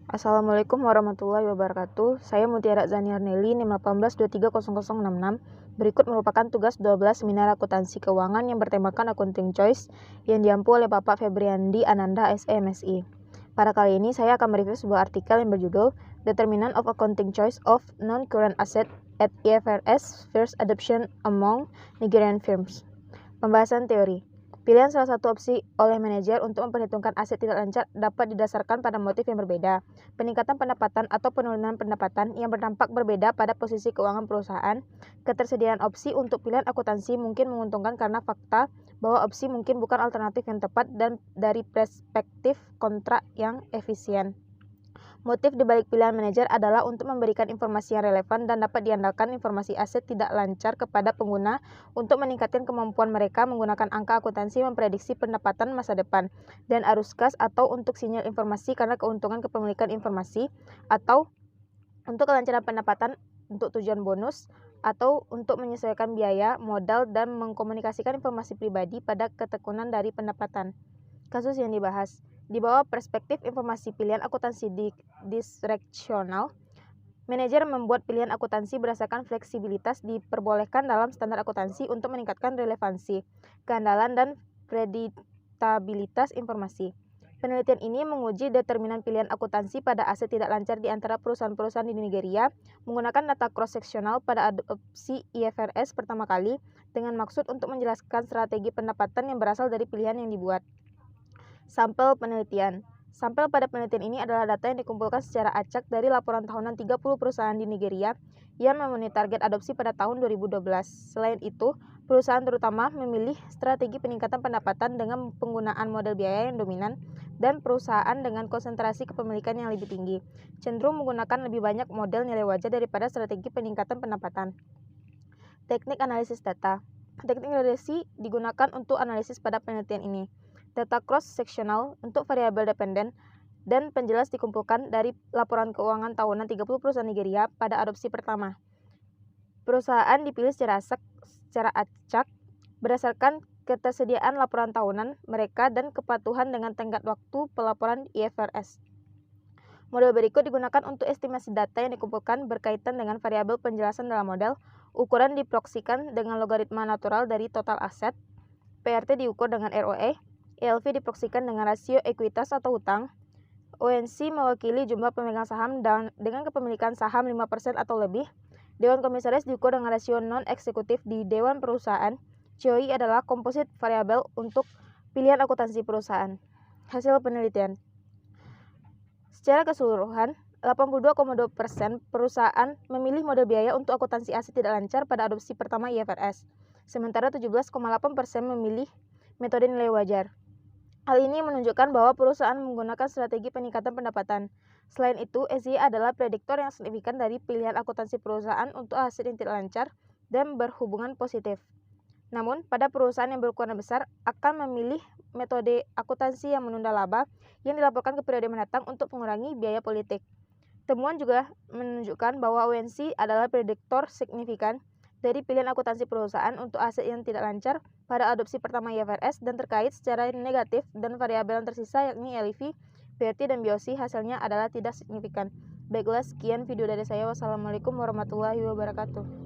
Assalamualaikum warahmatullahi wabarakatuh. Saya Mutiara Zaniar Nelly, NIM 18230066. Berikut merupakan tugas 12 seminar akuntansi keuangan yang bertemakan Accounting Choice yang diampu oleh Bapak Febriandi Ananda SMSI. Pada kali ini saya akan mereview sebuah artikel yang berjudul Determinant of Accounting Choice of Non-Current Asset at IFRS First Adoption Among Nigerian Firms. Pembahasan teori. Pilihan salah satu opsi oleh manajer untuk memperhitungkan aset tidak lancar dapat didasarkan pada motif yang berbeda, peningkatan pendapatan atau penurunan pendapatan yang berdampak berbeda pada posisi keuangan perusahaan. Ketersediaan opsi untuk pilihan akuntansi mungkin menguntungkan karena fakta bahwa opsi mungkin bukan alternatif yang tepat dan dari perspektif kontrak yang efisien. Motif dibalik pilihan manajer adalah untuk memberikan informasi yang relevan dan dapat diandalkan informasi aset tidak lancar kepada pengguna untuk meningkatkan kemampuan mereka menggunakan angka akuntansi memprediksi pendapatan masa depan dan arus kas, atau untuk sinyal informasi karena keuntungan kepemilikan informasi, atau untuk kelancaran pendapatan untuk tujuan bonus, atau untuk menyesuaikan biaya, modal, dan mengkomunikasikan informasi pribadi pada ketekunan dari pendapatan. Kasus yang dibahas. Di bawah perspektif informasi pilihan akuntansi disreksional, manajer membuat pilihan akuntansi berdasarkan fleksibilitas diperbolehkan dalam standar akuntansi untuk meningkatkan relevansi, keandalan, dan predictabilitas informasi. Penelitian ini menguji determinan pilihan akuntansi pada aset tidak lancar di antara perusahaan-perusahaan di Nigeria menggunakan data cross-seksional pada adopsi IFRS pertama kali dengan maksud untuk menjelaskan strategi pendapatan yang berasal dari pilihan yang dibuat. Sampel penelitian. Sampel pada penelitian ini adalah data yang dikumpulkan secara acak dari laporan tahunan 30 perusahaan di Nigeria yang memenuhi target adopsi pada tahun 2012. Selain itu, perusahaan terutama memilih strategi peningkatan pendapatan dengan penggunaan model biaya yang dominan, dan perusahaan dengan konsentrasi kepemilikan yang lebih tinggi cenderung menggunakan lebih banyak model nilai wajar daripada strategi peningkatan pendapatan. Teknik analisis data. Teknik regresi digunakan untuk analisis pada penelitian ini. Data cross-seksional untuk variabel dependen dan penjelas dikumpulkan dari laporan keuangan tahunan 30 perusahaan Nigeria pada adopsi pertama. Perusahaan dipilih secara acak berdasarkan ketersediaan laporan tahunan mereka dan kepatuhan dengan tenggat waktu pelaporan IFRS. Model berikut digunakan untuk estimasi data yang dikumpulkan berkaitan dengan variabel penjelasan dalam model. Ukuran diproksikan dengan logaritma natural dari total aset. PRT diukur dengan ROE. ELV diproksikan dengan rasio ekuitas atau hutang. ONC mewakili jumlah pemegang saham dengan kepemilikan saham 5% atau lebih. Dewan komisaris diukur dengan rasio non-eksekutif di dewan perusahaan. COI adalah komposit variabel untuk pilihan akuntansi perusahaan. Hasil penelitian. Secara keseluruhan, 82,2% perusahaan memilih model biaya untuk akuntansi aset tidak lancar pada adopsi pertama IFRS, sementara 17,8% memilih metode nilai wajar. Hal ini menunjukkan bahwa perusahaan menggunakan strategi peningkatan pendapatan. Selain itu, SI adalah prediktor yang signifikan dari pilihan akuntansi perusahaan untuk aset yang tidak lancar dan berhubungan positif. Namun, pada perusahaan yang berukuran besar akan memilih metode akuntansi yang menunda laba yang dilaporkan ke periode mendatang untuk mengurangi biaya politik. Temuan juga menunjukkan bahwa ONC adalah prediktor signifikan dari pilihan akuntansi perusahaan untuk aset yang tidak lancar pada adopsi pertama IFRS dan terkait secara negatif dan variabel yang tersisa yakni LIV, PRT, dan BOC hasilnya adalah tidak signifikan. Baiklah, sekian video dari saya. Wassalamualaikum warahmatullahi wabarakatuh.